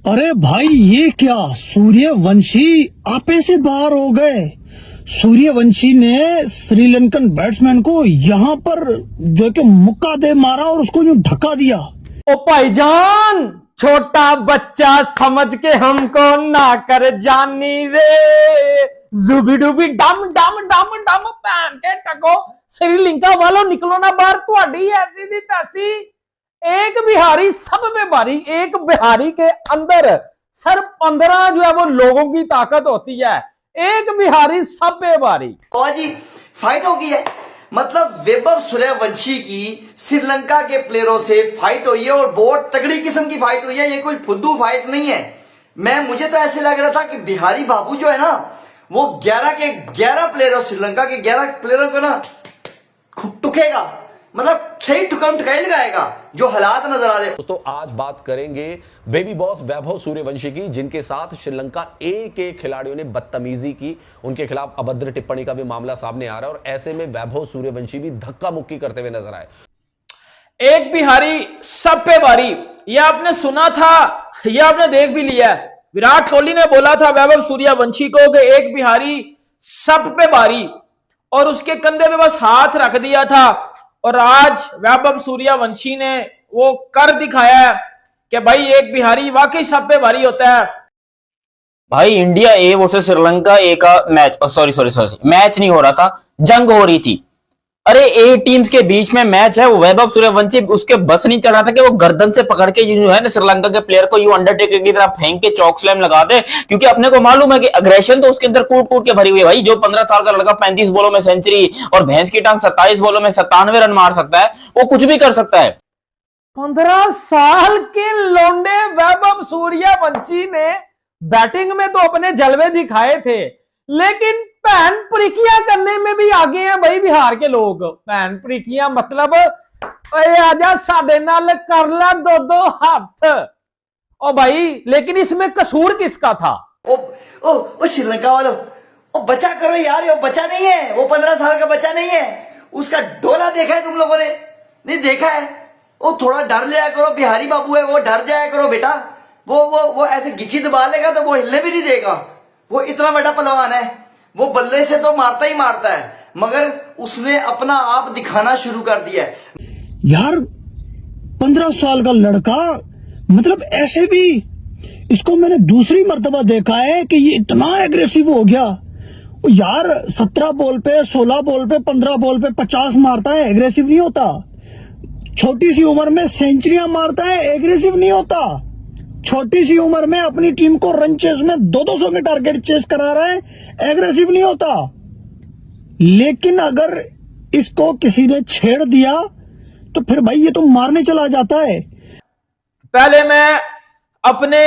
अरे भाई ये क्या, सूर्यवंशी आपे से बाहर हो गए। सूर्यवंशी ने श्रीलंकन बैट्समैन को यहाँ पर जो है कि मुक्का दे मारा और उसको यूं धक्का दिया। ओ भाईजान, छोटा बच्चा समझ के हमको ना कर जानी रे। जुबी डुबी डम डम डम डम पैन के टको। श्रीलंका वालों निकलो ना बाहर, तुहाडी ऐसी दी तैसी। एक बिहारी सब पे भारी, एक बिहारी के अंदर सर 15 जो है वो लोगों की ताकत होती है। एक बिहारी सब पे भारी। और जी फाइट हो गई है, मतलब वैभव सूर्यवंशी की श्रीलंका के प्लेयरों से फाइट हुई है और बहुत तगड़ी किस्म की फाइट हुई है। ये कोई फुद्दू फाइट नहीं है। मुझे तो ऐसे लग रहा था कि बिहारी बाबू जो है ना, वो 11 के 11 प्लेयरों, श्रीलंका के 11 प्लेयरों को ना टुकेगा, मतलब सही ठुकम ठुकाई लगाएगा जो हालात नजर आ रहे हैं। दोस्तों आज बात करेंगे बेबी बॉस वैभव सूर्यवंशी की, जिनके साथ श्रीलंका ए के खिलाड़ियों ने बदतमीजी की। उनके खिलाफ अभद्र टिप्पणी का भी मामला सामने आ रहा है और ऐसे में वैभव सूर्यवंशी भी धक्का मुक्की करते हुए नजर आए। एक बिहारी सब पे भारी, यह आपने सुना था, यह आपने देख भी लिया। विराट कोहली ने बोला था वैभव सूर्यवंशी को कि एक बिहारी सब पे भारी, और उसके कंधे पे बस हाथ रख दिया था। और आज वैभव सूर्यवंशी ने वो कर दिखाया कि भाई एक बिहारी वाकई सब पे भारी होता है। भाई इंडिया ए वर्सेस श्रीलंका ए का मैच, सॉरी मैच नहीं हो रहा था, जंग हो रही थी। अरे ए टीम्स के बीच में मैच है, वो वैभव सूर्यवंशी उसके बस नहीं चल रहा था कि वो गर्दन से पकड़ के जो है ना श्रीलंका के प्लेयर को यूं अंडरटेकर की तरह फेंक के चौक स्लैम लगा दे, क्योंकि अपने को मालूम है कि अग्रेशन तो उसके अंदर कूट कूट के भरी हुई है। भाई जो 15 साल का लड़का 35 बॉलों में सेंचुरी और भैंस की टांग 27 बॉलों में 97 रन मार सकता है, वो कुछ भी कर सकता है। 15 साल के लौंडे वैभव सूर्यवंशी ने बैटिंग में तो अपने जलवे दिखाए थे, लेकिन पैन प्रीकिया करने में भी आगे हैं भाई बिहार के लोग। पैन प्रीकिया मतलब आजा साडे नाल कर ला दो हाथ। ओ भाई लेकिन इसमें कसूर किसका था? ओ श्रीलंका वालों, ओ बचा करो यार, वो बच्चा नहीं है, वो 15 साल का बच्चा नहीं है। उसका डोला देखा है तुम लोगों ने? नहीं देखा है? वो थोड़ा डर लिया करो, बिहारी बाबू है वो, डर जाया करो बेटा। वो ऐसे गिची दबा लेगा तो वो हिलने भी नहीं देगा। वो इतना बड़ा पहलवान है, वो बल्ले से तो मारता ही मारता है, मगर उसने अपना आप दिखाना शुरू कर दिया है। यार 15 साल का लड़का, मतलब ऐसे भी इसको मैंने दूसरी मर्तबा देखा है कि ये इतना एग्रेसिव हो गया। यार 17 बॉल पे, 16 बॉल पे, 15 बॉल पे 50 मारता है, एग्रेसिव नहीं होता। छोटी सी उम्र में सेंचुरियां मारता है, एग्रेसिव नहीं होता। छोटी सी उम्र में अपनी टीम को रन चेस में 200 के टारगेट चेस करा रहा है, एग्रेसिव नहीं होता। लेकिन अगर इसको किसी ने छेड़ दिया तो फिर भाई ये तो मारने चला जाता है। पहले मैं अपने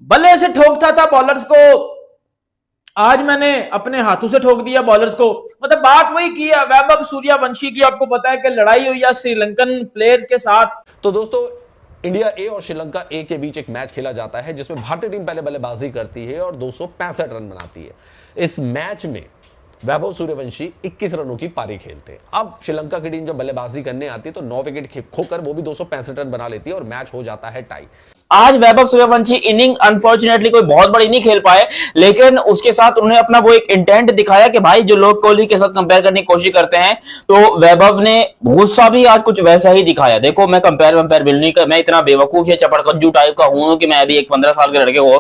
बल्ले से ठोकता था बॉलर्स को, आज मैंने अपने हाथों से ठोक दिया बॉलर्स को। मतलब बात वही की है वैभव सूर्यवंशी की। आपको पता है कि लड़ाई हुई है श्रीलंकन प्लेयर्स के साथ। तो दोस्तों इंडिया ए और श्रीलंका ए के बीच एक मैच खेला जाता है, जिसमें भारतीय टीम पहले बल्लेबाजी करती है और 265 रन बनाती है। इस मैच में वैभव सूर्यवंशी 21 रनों की पारी खेलते हैं। अब श्रीलंका की टीम जब बल्लेबाजी करने आती है तो 9 विकेट खोकर वो भी 265 रन बना लेती है और मैच हो जाता है टाई। आज वैभव सूर्यवंशी इनिंग अनफॉर्चुनेटली कोई बहुत बड़ी नहीं खेल पाए, लेकिन उसके साथ उन्होंने अपना वो एक इंटेंट दिखाया कि भाई जो लोग कोहली के साथ कंपेयर करने की कोशिश करते हैं, तो वैभव ने गुस्सा भी आज कुछ वैसा ही दिखाया। देखो मैं कंपेयर बिल्कुल नहीं कर, मैं इतना बेवकूफ या चपड़कज्जू टाइप का हूं कि मैं अभी एक 15 साल के लड़के को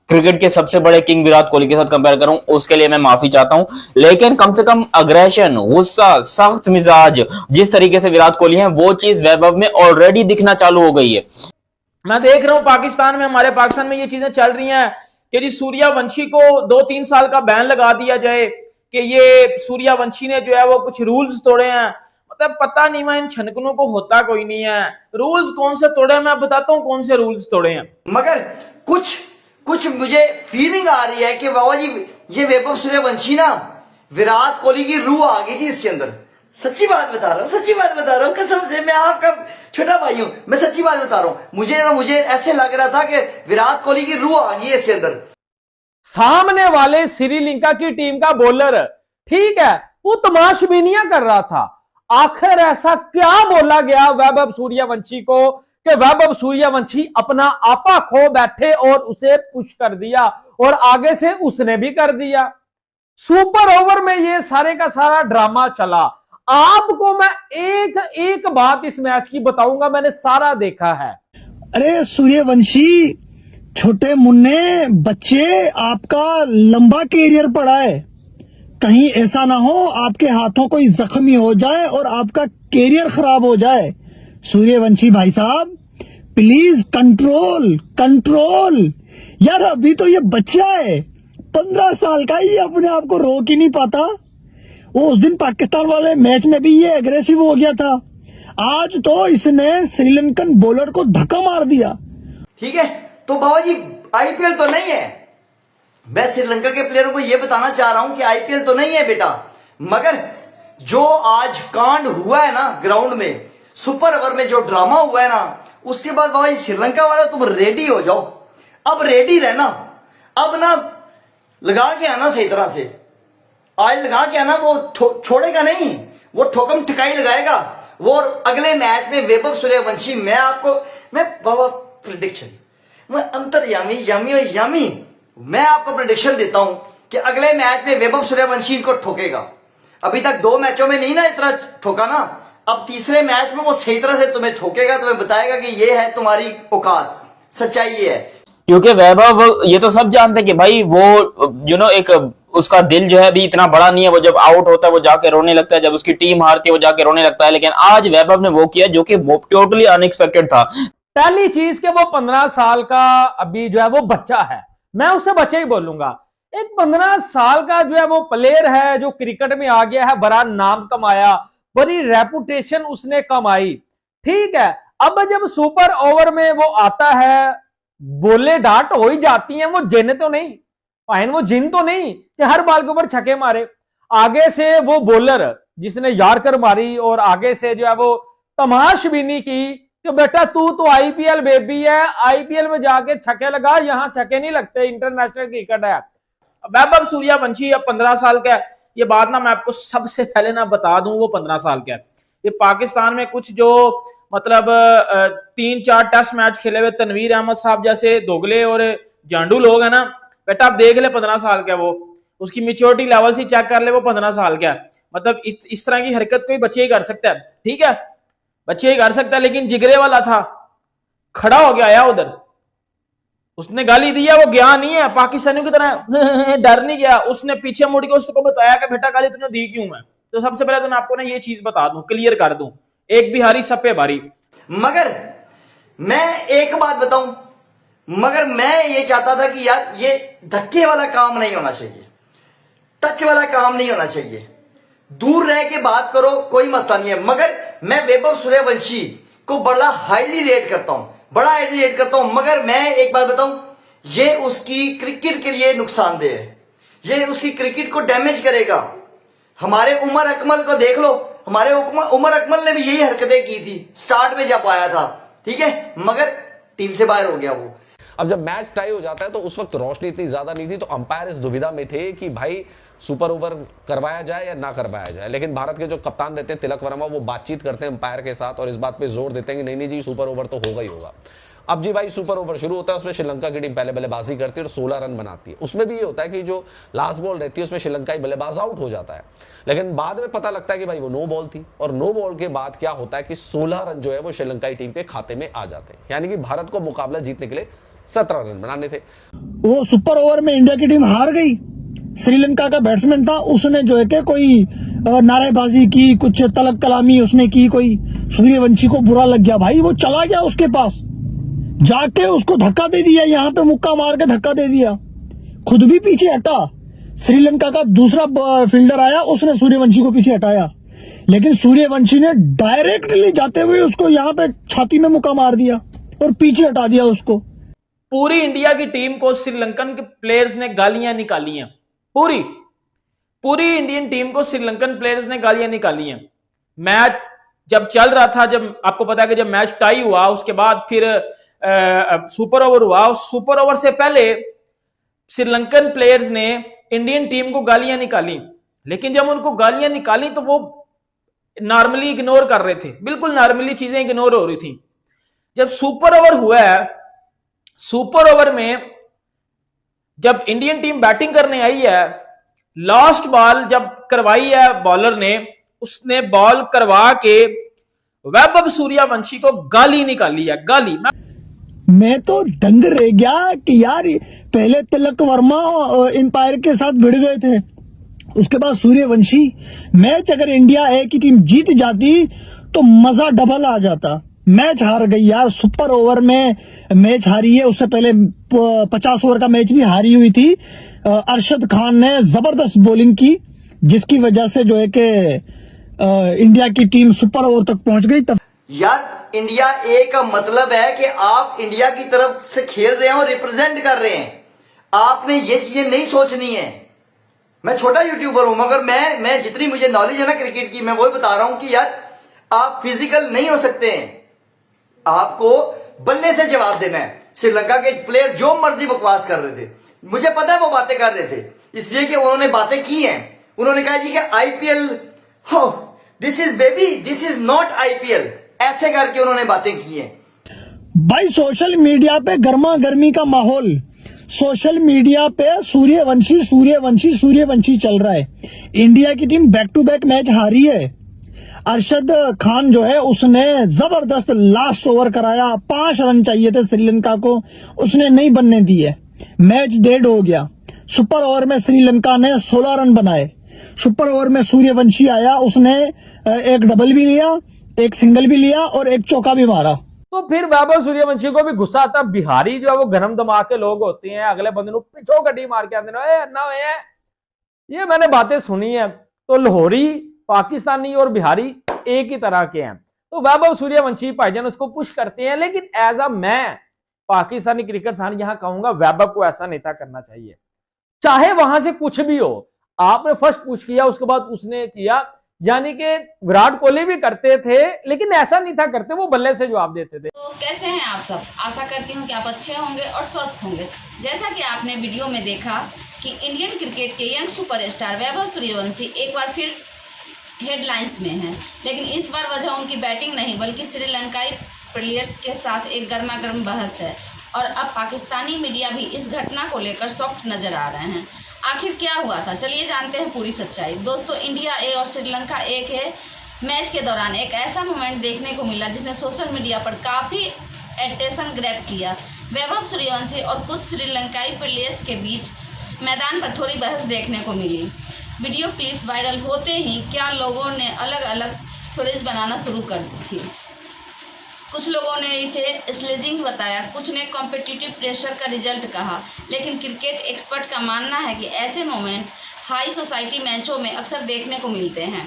क्रिकेट के सबसे बड़े किंग विराट कोहली के साथ कंपेयर करूं, उसके लिए मैं माफी चाहता हूं। लेकिन कम से कम अग्रेशन, गुस्सा, सख्त मिजाज जिस तरीके से विराट कोहली है, वो चीज वैभव में ऑलरेडी दिखना चालू हो गई है। मैं देख रहा हूं पाकिस्तान में, हमारे पाकिस्तान में ये चीजें चल रही हैं कि जी सूर्यवंशी को 2-3 साल का बैन लगा दिया जाए कि ये सूर्यवंशी ने जो है वो कुछ रूल्स तोड़े हैं। मतलब पता नहीं, मैं इन छनकनों को होता कोई नहीं है। रूल्स कौन से तोड़े, मैं बताता हूं कौन से रूल्स तोड़े हैं। मगर कुछ मुझे फीलिंग आ रही है कि बाबा जी ये वैभव सूर्यवंशी ना, विराट कोहली की रूह आ गई थी इसके अंदर। सच्ची बात बता रहा हूँ कसम से, मैं आपका छोटा भाई हूं, मैं सच्ची बात बता रहा हूं। मुझे ऐसे लग रहा था कि विराट कोहली की रूह आ गई है इसके अंदर। सामने वाले श्रीलंका की टीम का बॉलर ठीक है, वो तमाशबीनियां कर रहा था। आखिर ऐसा क्या बोला गया वैभव सूर्यवंशी को कि वैभव सूर्यवंशी अपना आपा खो बैठे और उसे पुश कर दिया और आगे से उसने भी कर दिया। सुपर ओवर में ये सारे का सारा ड्रामा चला। आपको मैं एक एक बात इस मैच की बताऊंगा, मैंने सारा देखा है। अरे सूर्यवंशी, छोटे मुन्ने बच्चे, आपका लंबा कैरियर पड़ा है, कहीं ऐसा ना हो आपके हाथों कोई जख्मी हो जाए और आपका कैरियर खराब हो जाए। सूर्यवंशी भाई साहब, प्लीज कंट्रोल कंट्रोल। यार अभी तो ये बच्चा है, 15 साल का, ये अपने आप को रोक ही नहीं पाता। वो उस दिन पाकिस्तान वाले मैच में भी ये एग्रेसिव हो गया था, आज तो इसने श्रीलंकन बॉलर को धक्का मार दिया। ठीक है, तो बाबा जी आईपीएल तो नहीं है। मैं श्रीलंका के प्लेयरों को यह बताना चाह रहा हूं कि आईपीएल तो नहीं है बेटा, मगर जो आज कांड हुआ है ना ग्राउंड में, सुपर ओवर में जो ड्रामा हुआ है ना, उसके बाद बाबा जी श्रीलंका वाले तुम रेडी हो जाओ। अब रेडी रहना, अब ना लगा के आना सही तरह से। आज लगा के आना, वो छोड़ेगा नहीं, वो ठोकम ठिकाई लगाएगा वो। अगले मैच में वैभव सूर्यवंशी, मैं बाबा प्रिडिक्शन, मैं अंतर्यामी यामी और यामी, मैं आपको प्रिडिक्शन देता हूं कि अगले मैच में वैभव सूर्यवंशी इनको ठोकेगा। अभी तक 2 मैचों में नहीं ना इतना ठोका ना, अब तीसरे मैच में वो सही तरह से तुम्हें ठोकेगा, तुम्हें बताएगा कि ये है तुम्हारी औकात, सच्चाई ये है। क्योंकि वैभव, ये तो सब जानते हैं कि भाई वो एक उसका दिल जो है अभी इतना बड़ा नहीं है। वो जब आउट होता है वो जाके रोने लगता है, जब उसकी टीम हारती है वो जाके रोने लगता है। लेकिन आज वैभव ने वो किया जो कि टोटली अनएक्सपेक्टेड था। पहली चीज के वो 15 साल का अभी जो है वो बच्चा है, मैं उससे बच्चा ही बोलूंगा। एक 15 साल का जो है वो प्लेयर है, जो क्रिकेट में आ गया है, बड़ा नाम कमाया, बड़ी रेपुटेशन उसने कमाई। ठीक है, अब जब सुपर ओवर में वो आता है, बोले डांट हो ही जाती हैं, वो जिन तो नहीं, वो जिन तो नहीं कि हर बाल के ऊपर छक्के मारे। आगे से वो बॉलर जिसने यार्कर मारी और आगे से जो है वो तमाशबीनी की कि बेटा तू तो आईपीएल बेबी है, आईपीएल में जाके छक्के लगा, यहां छक्के नहीं लगते, इंटरनेशनल क्रिकेट है। वैभव सूर्यवंशी अब 15 साल का है, ये बात ना मैं आपको सबसे पहले ना बता दूं, वो 15 साल का है। ये पाकिस्तान में कुछ जो मतलब 3-4 टेस्ट मैच खेले हुए तनवीर अहमद साहब जैसे दोगले और जांडू लोग है ना, बेटा आप देख ले 15 साल का वो, उसकी मेच्योरिटी लेवल से चेक कर ले, वो 15 साल का है। मतलब इस तरह की हरकत कोई बच्चे ही कर सकता है, ठीक है, बच्चे ही कर सकता है। लेकिन जिगरे वाला था, खड़ा हो गया आया उधर, उसने गाली दिया, वो गया नहीं है पाकिस्तानियों की तरह डर नहीं गया, उसने पीछे मुड़ के उसको बताया कि बेटा गाली तूने दी क्यों है। तो सबसे पहले तो मैं आपको ना ये चीज बता दूं, क्लियर कर दूं, एक बिहारी सब पे भारी। मगर मैं एक बात बताऊं, मगर मैं ये चाहता था कि यार ये धक्के वाला काम नहीं होना चाहिए, टच वाला काम नहीं होना चाहिए, दूर रह के बात करो, कोई मसला नहीं है। मगर मैं वैभव सूर्यवंशी को बड़ा हाईली रेट करता हूं, बड़ा हाईली रेट करता हूं, मगर मैं एक बात बताऊं, ये उसकी क्रिकेट के लिए नुकसानदेह है, ये उसकी क्रिकेट को डैमेज करेगा। हमारे उमर अकमल को देख लो, हमारे उमर अकमल ने भी यही हरकतें की थी स्टार्ट में जब आया था, ठीक है, मगर टीम से बाहर हो गया वो। अब जब मैच टाई हो जाता है तो उस वक्त रोशनी इतनी ज्यादा नहीं थी, तो अंपायर इस दुविधा में थे कि भाई सुपर ओवर करवाया जाए या ना करवाया जाए। लेकिन भारत के जो कप्तान रहते हैं तिलक वर्मा, वो बातचीत करते हैं अंपायर के साथ और इस बात पे जोर देते हैं कि नहीं जी सुपर ओवर तो होगा ही होगा। अब जी भाई सुपर ओवर शुरू होता है, उसमें श्रीलंका की टीम पहले बल्लेबाजी करती है और 16 रन बनाती है। उसमें भी ये होता है कि जो लास्ट बॉल रहती है उसमें श्रीलंकाई बल्लेबाज आउट हो जाता है, लेकिन बाद में पता लगता है कि भाई वो नो बॉल थी, और नो बॉल के बाद क्या होता है कि 16 रन जो है वो श्रीलंकाई टीम के खाते में आ जाते हैं। यानी कि भारत को मुकाबला जीतने के लिए 17 रन बनाने थे। वो सुपर ओवर में इंडिया की टीम हार गई, श्रीलंका का बैट्समैन था, उसने जो है कि कोई नारेबाजी की, कुछ तलक कलामी उसने की, कोई सूर्यवंशी को बुरा लग गया, भाई वो चला गया उसके पास, जाके उसको धक्का दे दिया, यहाँ पे मुक्का मार के धक्का दे दिया, खुद भी पीछे हटा। श्रीलंका का दूसरा फील्डर आया, उसने सूर्यवंशी को पीछे हटाया, लेकिन सूर्यवंशी ने डायरेक्टली जाते हुए उसको यहाँ पे छाती में मुक्का मार दिया और पीछे हटा दिया उसको। पूरी इंडिया की टीम को श्रीलंकन के प्लेयर्स ने गालियां निकाली हैं, पूरी इंडियन टीम को श्रीलंकन प्लेयर्स ने गालियां निकाली हैं। मैच जब चल रहा था, जब आपको पता है कि जब मैच टाई हुआ उसके बाद फिर सुपर ओवर हुआ, सुपर ओवर से पहले श्रीलंकन प्लेयर्स ने इंडियन टीम को गालियां निकाली, लेकिन जब उनको गालियां निकाली तो वो नॉर्मली इग्नोर कर रहे थे, बिल्कुल नॉर्मली चीजें इग्नोर हो रही थी। जब सुपर ओवर हुआ है, सुपर ओवर में जब इंडियन टीम बैटिंग करने आई है, लास्ट बॉल जब करवाई है बॉलर ने, उसने बॉल करवा के वैभव सूर्यवंशी को गाली निकाली है, गाली। मैं तो दंग रह गया कि यार पहले तिलक वर्मा एम्पायर के साथ भिड़ गए थे, उसके बाद सूर्यवंशी। मैच अगर इंडिया ए की टीम जीत जाती तो मजा डबल आ जाता। मैच हार गई यार, सुपर ओवर में मैच हारी है। उससे पहले 50 ओवर का मैच भी हारी हुई थी। अरशद खान ने जबरदस्त बॉलिंग की, जिसकी वजह से जो है कि इंडिया की टीम सुपर ओवर तक पहुंच गई। तब यार इंडिया ए का मतलब है कि आप इंडिया की तरफ से खेल रहे हैं और रिप्रेजेंट कर रहे हैं। आपने ये चीजें नहीं सोचनी है। मैं छोटा यूट्यूबर हूं, मगर मैं जितनी मुझे नॉलेज है ना क्रिकेट की, मैं वही बता रहा हूं कि यार आप फिजिकल नहीं हो सकते हैं, आपको बल्ले से जवाब देना है। श्रीलंका के प्लेयर जो मर्जी बकवास कर रहे थे, मुझे पता है वो बातें कर रहे थे, इसलिए कि उन्होंने बातें की हैं। उन्होंने कहा जी कि आईपीएल, हो this is baby, this is not IPL, ऐसे करके उन्होंने बातें की हैं। भाई सोशल मीडिया पे गर्मा गर्मी का माहौल, सोशल मीडिया पे सूर्यवंशी सूर्यवंशी सूर्यवंशी चल रहा है। इंडिया की team back to back match हारी है। अरशद खान जो है उसने जबरदस्त लास्ट ओवर कराया, 5 रन चाहिए थे श्रीलंका को, उसने नहीं बनने दिए, मैच डेड हो गया। सुपर ओवर में श्रीलंका ने 16 रन बनाए। सुपर ओवर में सूर्यवंशी आया, उसने एक डबल भी लिया, एक सिंगल भी लिया और एक चौका भी मारा। तो फिर वैभव सूर्यवंशी को भी गुस्सा आता। बिहारी जो है वो गरम दिमाग के लोग होते हैं, अगले बंदे को पिछो गड्डी मार के आते हैं। ये मैंने बातें सुनी है। तो लाहौरी, पाकिस्तानी और बिहारी एक ही तरह के हैं। तो वैभव सूर्यवंशी भाईजान उसको पुश करते हैं, लेकिन एज अ मैं पाकिस्तानी क्रिकेट फैन यहां कहूंगा वैभव को ऐसा नहीं था करना चाहिए, चाहे वहां से कुछ भी हो। आपने फर्स्ट पुश किया, उसके बाद उसने किया, यानी कि विराट कोहली भी करते थे, लेकिन ऐसा नहीं था करते, वो बल्ले से जवाब देते थे। तो कैसे हैं आप सब? आशा करती हूँ कि आप अच्छे होंगे और स्वस्थ होंगे। जैसा कि आपने वीडियो में देखा कि इंडियन क्रिकेट के यंग सुपरस्टार वैभव सूर्यवंशी एक बार फिर हेडलाइंस में हैं, लेकिन इस बार वजह उनकी बैटिंग नहीं बल्कि श्रीलंकाई प्लेयर्स के साथ एक गर्मा गर्म बहस है। और अब पाकिस्तानी मीडिया भी इस घटना को लेकर सॉफ्ट नजर आ रहे हैं। आखिर क्या हुआ था, चलिए जानते हैं पूरी सच्चाई। दोस्तों, इंडिया ए और श्रीलंका ए के मैच के दौरान एक ऐसा मोमेंट देखने को मिला जिसने सोशल मीडिया पर काफ़ी अटेंशन ग्रैब किया। वैभव सूर्यवंशी और कुछ श्रीलंकाई प्लेयर्स के बीच मैदान पर थोड़ी बहस देखने को मिली। वीडियो क्लिप्स वायरल होते ही क्या लोगों ने अलग अलग थ्योरीज बनाना शुरू कर दी थी। कुछ लोगों ने इसे स्लेजिंग बताया, कुछ ने कॉम्पिटिटिव प्रेशर का रिजल्ट कहा, लेकिन क्रिकेट एक्सपर्ट का मानना है कि ऐसे मोमेंट हाई सोसाइटी मैचों में अक्सर देखने को मिलते हैं।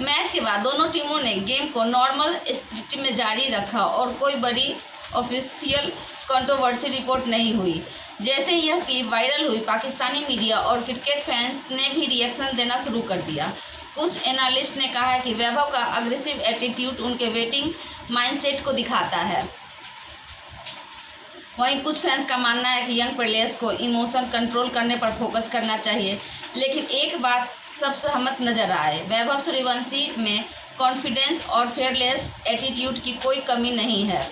मैच के बाद दोनों टीमों ने गेम को नॉर्मल स्पिरिट में जारी रखा और कोई बड़ी ऑफिशियल कंट्रोवर्सी रिपोर्ट नहीं हुई। जैसे ही यह क्लिप वायरल हुई, पाकिस्तानी मीडिया और क्रिकेट फैंस ने भी रिएक्शन देना शुरू कर दिया। कुछ एनालिस्ट ने कहा है कि वैभव का अग्रेसिव एटीट्यूड उनके वेटिंग माइंडसेट को दिखाता है। वहीं कुछ फैंस का मानना है कि यंग प्लेयर्स को इमोशन कंट्रोल करने पर फोकस करना चाहिए। लेकिन एक बात सब सहमत नजर आए, वैभव सूर्यवंशी में कॉन्फिडेंस और फेयरलेस एटीट्यूड की कोई कमी नहीं है।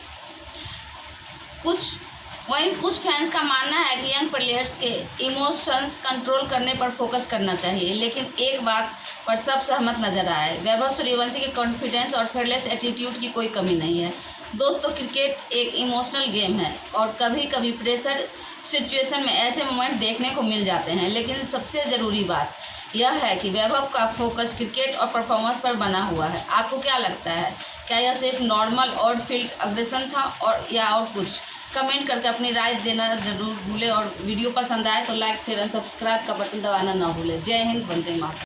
वहीं कुछ फैंस का मानना है कि यंग प्लेयर्स के इमोशंस कंट्रोल करने पर फोकस करना चाहिए। लेकिन एक बात पर सब सहमत नजर आए, वैभव सूर्यवंशी के कॉन्फिडेंस और फेयरलेस एटीट्यूड की कोई कमी नहीं है। दोस्तों, क्रिकेट एक इमोशनल गेम है और कभी कभी प्रेशर सिचुएशन में ऐसे मोमेंट देखने को मिल जाते हैं। लेकिन सबसे ज़रूरी बात यह है कि वैभव का फोकस क्रिकेट और परफॉर्मेंस पर बना हुआ है। आपको क्या लगता है, क्या यह सिर्फ नॉर्मल और फील्ड अग्रेशन था और कुछ? कमेंट करके अपनी राय देना जरूर भूलें और वीडियो पसंद आए तो लाइक शेयर और सब्सक्राइब का बटन दबाना ना भूलें। जय हिंद, वंदे मातरम।